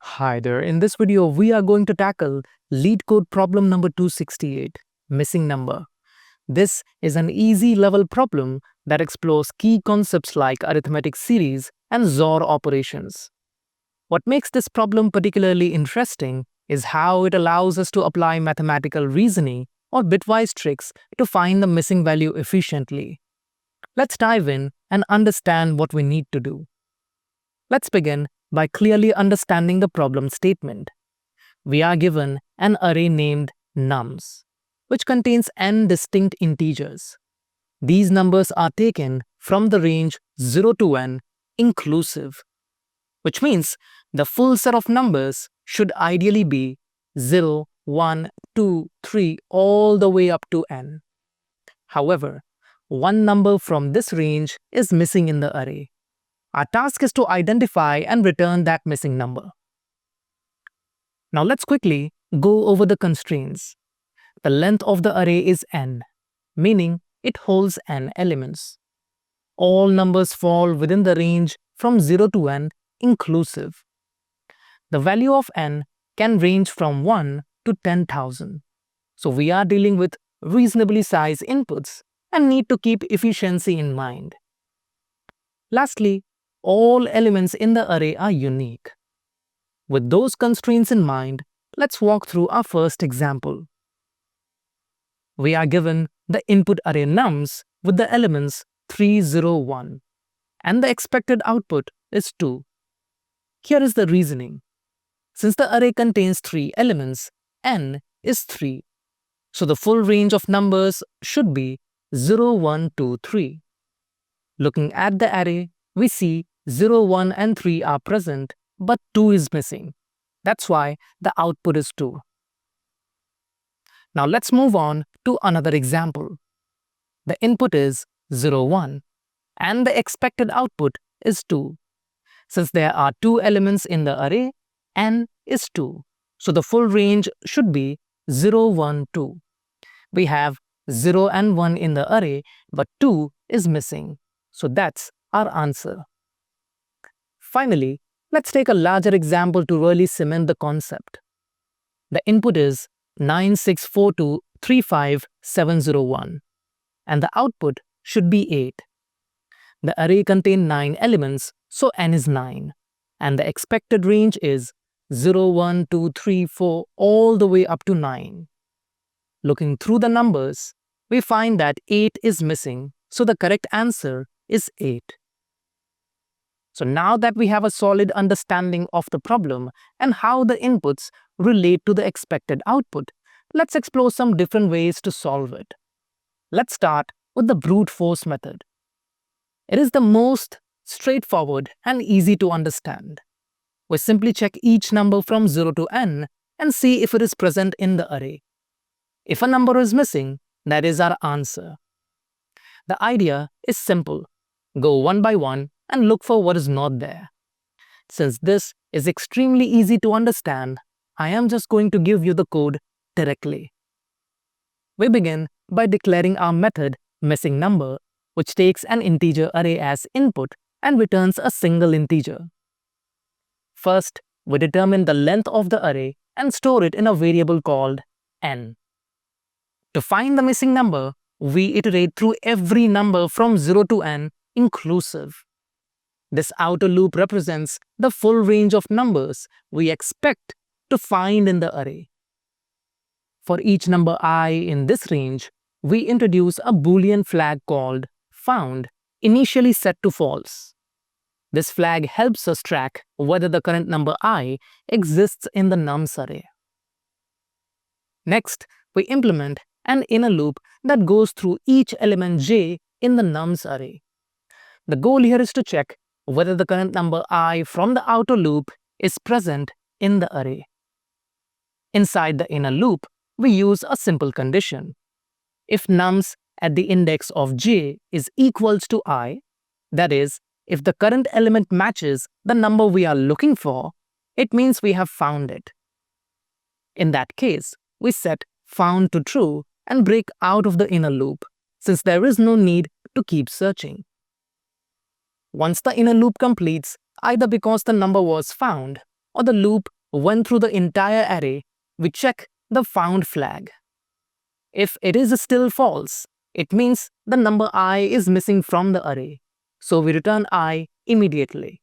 Hi there, in this video we are going to tackle LeetCode problem number 268, missing number. This is an easy level problem that explores key concepts like arithmetic series and XOR operations. What makes this problem particularly interesting is how it allows us to apply mathematical reasoning or bitwise tricks to find the missing value efficiently. Let's dive in and understand what we need to do. Let's begin by clearly understanding the problem statement. We are given an array named nums, which contains n distinct integers. These numbers are taken from the range 0 to n inclusive, which means the full set of numbers should ideally be 0, 1, 2, 3 all the way up to n. However, one number from this range is missing in the array. Our task is to identify and return that missing number. Now let's quickly go over the constraints. The length of the array is n, meaning it holds n elements. All numbers fall within the range from 0 to n inclusive. The value of n can range from 1 to 10,000. So we are dealing with reasonably sized inputs and need to keep efficiency in mind. Lastly, all elements in the array are unique. With those constraints in mind, let's walk through our first example. We are given the input array nums with the elements 3, 0, 1, and the expected output is 2. Here is the reasoning. Since the array contains 3 elements, n is 3. So the full range of numbers should be 0, 1, 2, 3. Looking at the array, we see 0, 1 and 3 are present, but 2 is missing. That's why the output is 2. Now let's move on to another example. The input is 0, 1, and the expected output is 2. Since there are 2 elements in the array, n is 2. So the full range should be 0, 1, 2. We have 0 and 1 in the array, but 2 is missing. So that's our answer. Finally, let's take a larger example to really cement the concept. The input is 964235701, and the output should be 8. The array contains 9 elements, so n is 9, and the expected range is 0, 1, 2, 3, 4 all the way up to 9. Looking through the numbers, we find that 8 is missing, so the correct answer is 8. So now that we have a solid understanding of the problem and how the inputs relate to the expected output, let's explore some different ways to solve it. Let's start with the brute force method. It is the most straightforward and easy to understand. We simply check each number from 0 to n and see if it is present in the array. If a number is missing, that is our answer. The idea is simple. Go one by one and look for what is not there. Since this is extremely easy to understand, I am just going to give you the code directly. We begin by declaring our method missing number, which takes an integer array as input and returns a single integer. First, we determine the length of the array and store it in a variable called n. To find the missing number, we iterate through every number from 0 to n inclusive. This outer loop represents the full range of numbers we expect to find in the array. For each number I in this range, we introduce a Boolean flag called found, initially set to false. This flag helps us track whether the current number I exists in the nums array. Next, we implement an inner loop that goes through each element j in the nums array. The goal here is to check whether the current number I from the outer loop is present in the array. Inside the inner loop, we use a simple condition. If nums at the index of j is equals to I, that is, if the current element matches the number we are looking for, it means we have found it. In that case, we set found to true and break out of the inner loop, since there is no need to keep searching. Once the inner loop completes, either because the number was found or the loop went through the entire array, we check the found flag. If it is still false, it means the number I is missing from the array, so we return I immediately.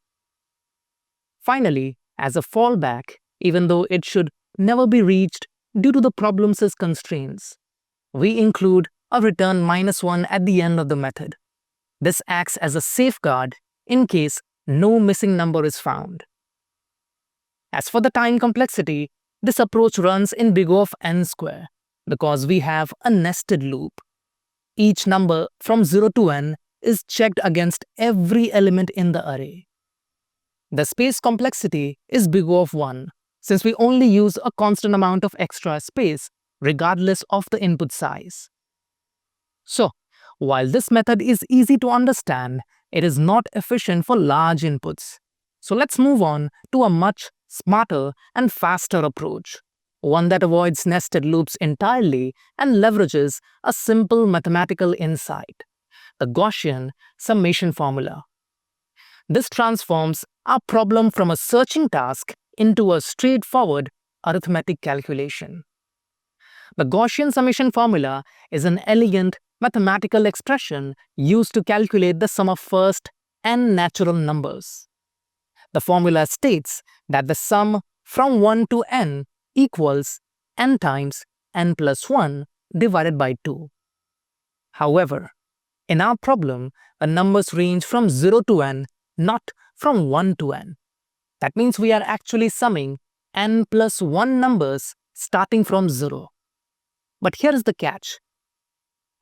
Finally, as a fallback, even though it should never be reached due to the problem's constraints, we include a return -1 at the end of the method. This acts as a safeguard in case no missing number is found. As for the time complexity, this approach runs in big O of n square because we have a nested loop. Each number from 0 to n is checked against every element in the array. The space complexity is big O of 1 since we only use a constant amount of extra space regardless of the input size. So, while this method is easy to understand, it is not efficient for large inputs. So let's move on to a much smarter and faster approach, one that avoids nested loops entirely and leverages a simple mathematical insight, the Gaussian summation formula. This transforms our problem from a searching task into a straightforward arithmetic calculation. The Gaussian summation formula is an elegant mathematical expression used to calculate the sum of first n natural numbers. The formula states that the sum from 1 to n equals n times n plus 1 divided by 2. However, in our problem, the numbers range from 0 to n, not from 1 to n. That means we are actually summing n plus 1 numbers starting from 0. But here is the catch.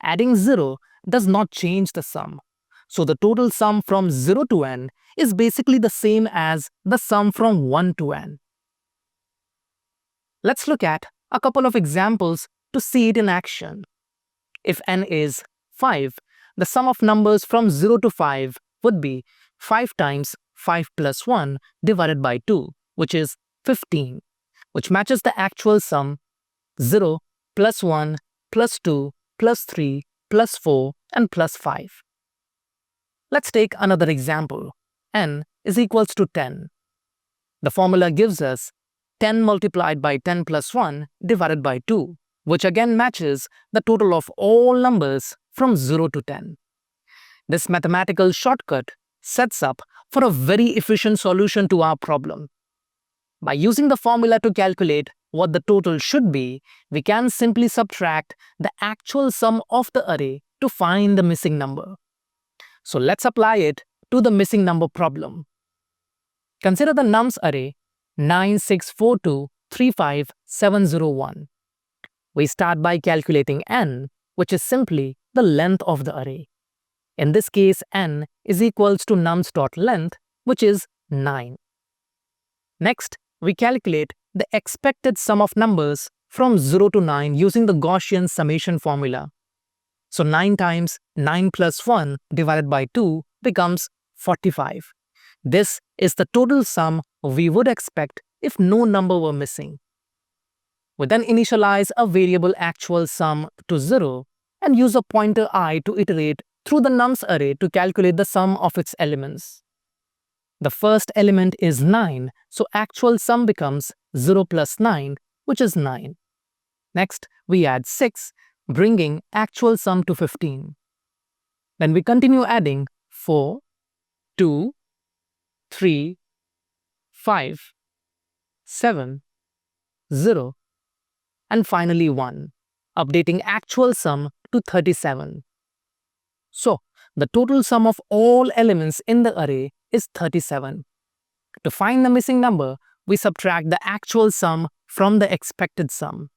Adding 0 does not change the sum. So the total sum from 0 to n is basically the same as the sum from 1 to n. Let's look at a couple of examples to see it in action. If n is 5, the sum of numbers from 0 to 5 would be 5 times 5 plus 1 divided by 2, which is 15, which matches the actual sum 0 plus 1 plus 2 plus 3 plus 4 and plus 5. Let's take another example. N is equals to 10. The formula gives us 10 multiplied by 10 plus 1 divided by 2, which again matches the total of all numbers from 0 to 10. This mathematical shortcut sets up for a very efficient solution to our problem. By using the formula to calculate what the total should be, we can simply subtract the actual sum of the array to find the missing number. So let's apply it to the missing number problem. Consider the nums array 964235701. We start by calculating n, which is simply the length of the array. In this case, n is equals to nums.length, which is 9. Next, we calculate the expected sum of numbers from 0 to 9 using the Gaussian summation formula. So 9 times 9 plus 1 divided by 2 becomes 45. This is the total sum we would expect if no number were missing. We then initialize a variable actual sum to 0 and use a pointer I to iterate through the nums array to calculate the sum of its elements. The first element is 9, so actual sum becomes 0 plus 9, which is 9. Next, we add 6, bringing actual sum to 15. Then we continue adding 4, 2, 3, 5, 7, 0, and finally 1, updating actual sum to 37. So, the total sum of all elements in the array is 37. To find the missing number, we subtract the actual sum from the expected sum.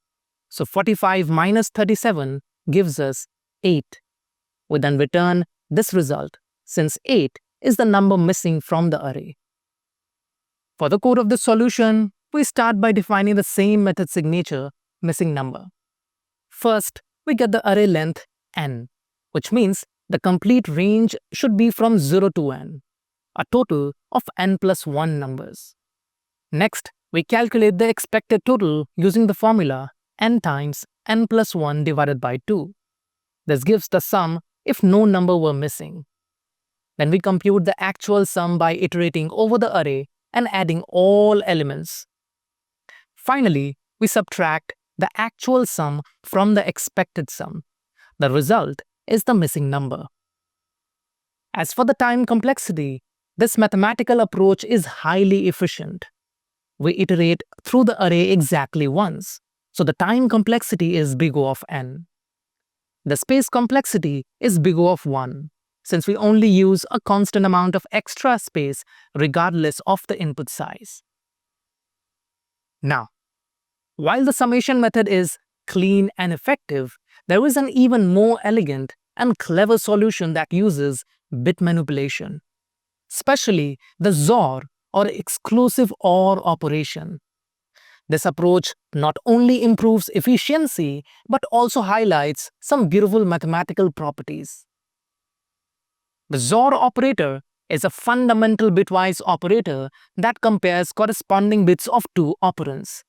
So 45 minus 37 gives us 8. We then return this result since 8 is the number missing from the array. For the code of the solution, we start by defining the same method signature, missing number. First, we get the array length n, which means the complete range should be from 0 to n, a total of n plus 1 numbers. Next, we calculate the expected total using the formula n times n plus 1 divided by 2. This gives the sum if no number were missing. Then we compute the actual sum by iterating over the array and adding all elements. Finally, we subtract the actual sum from the expected sum. The result is the missing number. As for the time complexity, this mathematical approach is highly efficient. We iterate through the array exactly once, so the time complexity is big O of n. The space complexity is big O of 1, since we only use a constant amount of extra space regardless of the input size. Now, while the summation method is clean and effective, there is an even more elegant and clever solution that uses bit manipulation, especially the XOR or exclusive OR operation. This approach not only improves efficiency but also highlights some beautiful mathematical properties. The XOR operator is a fundamental bitwise operator that compares corresponding bits of two operands.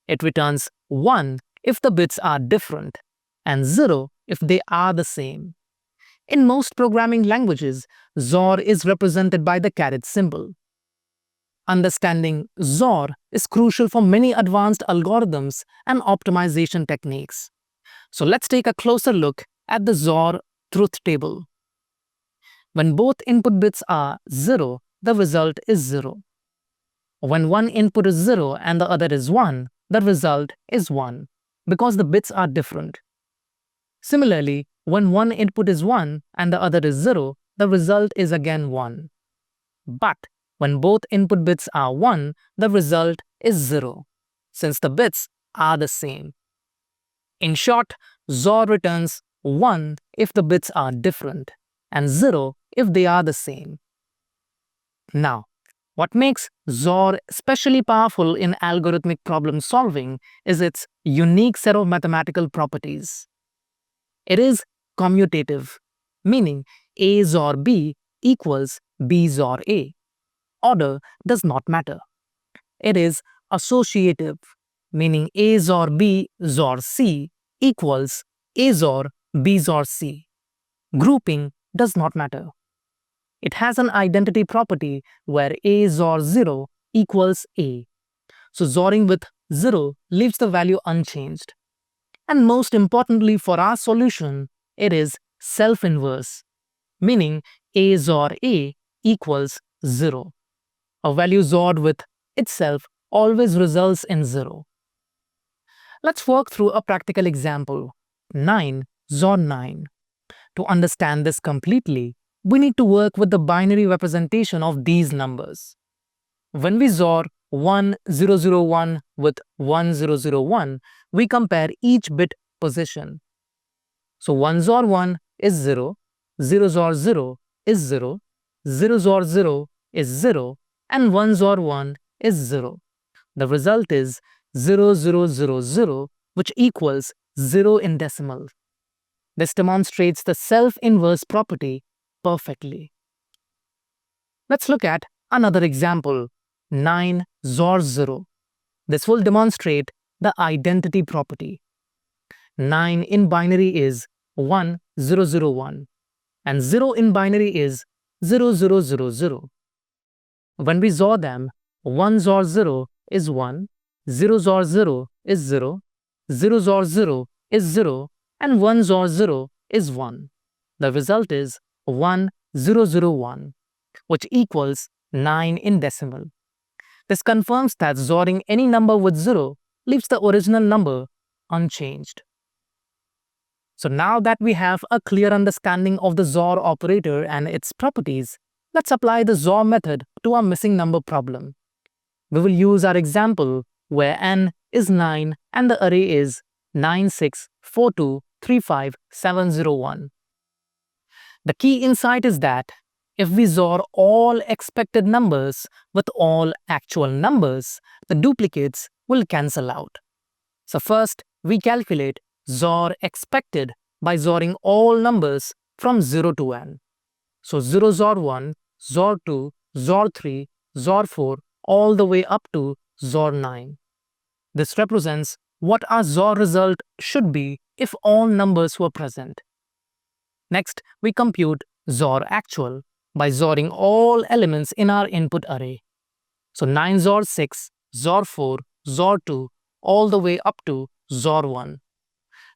It returns 1 if the bits are different and 0 if they are the same. In most programming languages, XOR is represented by the caret symbol. Understanding XOR is crucial for many advanced algorithms and optimization techniques. So let's take a closer look at the XOR truth table. When both input bits are 0, the result is 0. When one input is 0 and the other is 1, the result is 1, because the bits are different. Similarly, when one input is 1 and the other is 0, the result is again 1. But when both input bits are 1, the result is 0, since the bits are the same. In short, XOR returns 1 if the bits are different and 0 if they are the same. Now, what makes XOR especially powerful in algorithmic problem solving is its unique set of mathematical properties. It is commutative, meaning A XOR B equals B XOR A. Order does not matter. It is associative, meaning A XOR B XOR C equals A XOR B XOR C. Grouping does not matter. It has an identity property where A XOR 0 equals A. So XORing with 0 leaves the value unchanged. And most importantly for our solution, it is self-inverse, meaning A XOR A equals 0. A value XORed with itself always results in 0. Let's work through a practical example, 9 XOR 9. To understand this completely, we need to work with the binary representation of these numbers. When we XOR 1001 with 1001, we compare each bit position. So 1 XOR 1 is 0, 0 XOR 0 is 0, 0 XOR 0 is 0, and 1 XOR 1 is 0. The result is 0000, which equals 0 in decimal. This demonstrates the self-inverse property perfectly. Let's look at another example, 9 XOR 0. This will demonstrate the identity property. 9 in binary is 1001 and 0 in binary is 0000. When we XOR them, 1 XOR 0 is 1, 0 XOR 0 is 0, 0 XOR 0 is 0, and 1 XOR 0 is 1. The result is 1001, which equals 9 in decimal. This confirms that XORing any number with 0 leaves the original number unchanged. So now that we have a clear understanding of the XOR operator and its properties, let's apply the XOR method to our missing number problem. We will use our example where n is 9 and the array is 964235701. The key insight is that if we XOR all expected numbers with all actual numbers, the duplicates will cancel out. So first, we calculate XOR expected by XORing all numbers from 0 to n. So 0 XOR 1, XOR 2, XOR 3, XOR 4, all the way up to XOR 9. This represents what our XOR result should be if all numbers were present. Next, we compute XOR actual by XORing all elements in our input array. So 9 XOR 6, XOR 4, XOR 2, all the way up to XOR 1.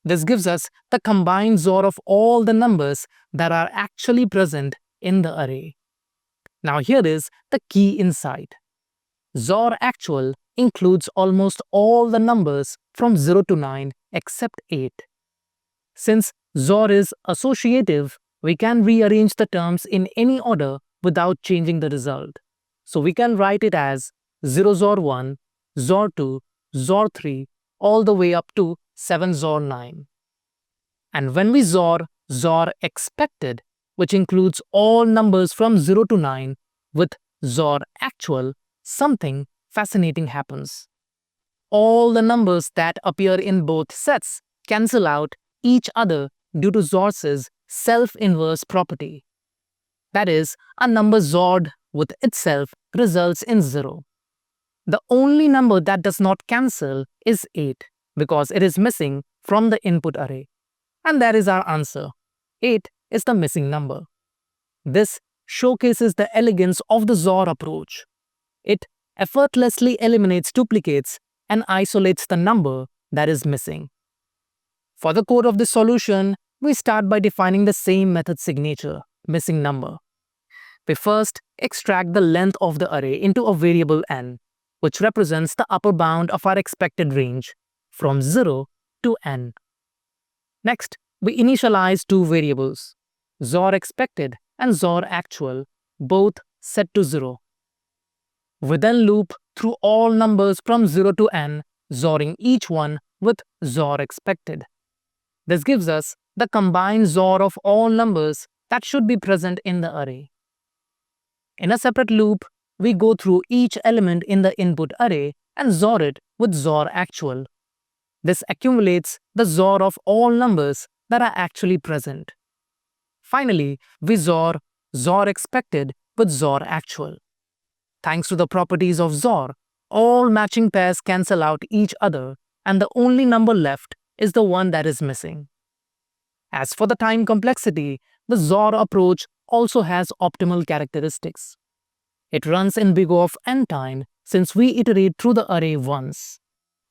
This gives us the combined XOR of all the numbers that are actually present in the array. Now here is the key insight. XOR actual includes almost all the numbers from 0 to 9 except 8. Since XOR is associative, we can rearrange the terms in any order without changing the result. So we can write it as 0 XOR 1, XOR 2, XOR 3, all the way up to 7 XOR 9. And when we XOR expected, which includes all numbers from 0 to 9, with XOR actual, something fascinating happens. All the numbers that appear in both sets cancel out each other due to XOR's self-inverse property. That is, a number XORed with itself results in 0. The only number that does not cancel is 8 because it is missing from the input array. And that is our answer. 8 is the missing number. This showcases the elegance of the XOR approach. It effortlessly eliminates duplicates and isolates the number that is missing. For the code of this solution, we start by defining the same method signature, missing number. We first extract the length of the array into a variable n, which represents the upper bound of our expected range from 0 to n. Next, we initialize two variables, XOR expected and XOR actual, both set to 0. We then loop through all numbers from 0 to n, XORing each one with XOR expected. This gives us the combined XOR of all numbers that should be present in the array. In a separate loop, we go through each element in the input array and XOR it with XOR actual. This accumulates the XOR of all numbers that are actually present. Finally, we XOR expected with XOR actual. Thanks to the properties of XOR, all matching pairs cancel out each other, and the only number left is the one that is missing. As for the time complexity, the XOR approach also has optimal characteristics. It runs in big O of n time since we iterate through the array once,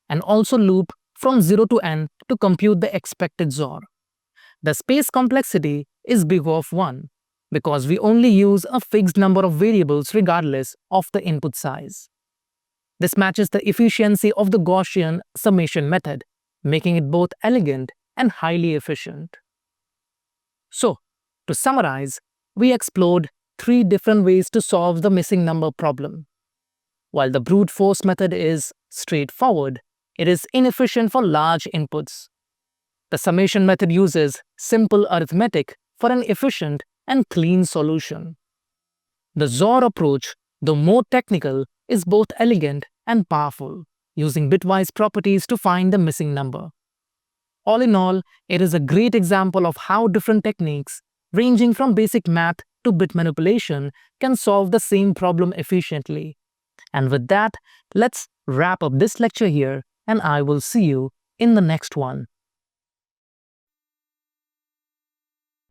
and also loop from 0 to n to compute the expected XOR. The space complexity is big O of 1 because we only use a fixed number of variables regardless of the input size. This matches the efficiency of the Gaussian summation method, making it both elegant and highly efficient. So, to summarize, we explored 3 different ways to solve the missing number problem. While the brute force method is straightforward, it is inefficient for large inputs. The summation method uses simple arithmetic for an efficient and clean solution. The XOR approach, though more technical, is both elegant and powerful, using bitwise properties to find the missing number. All in all, it is a great example of how different techniques, ranging from basic math to bit manipulation, can solve the same problem efficiently. And with that, let's wrap up this lecture here, and I will see you in the next one.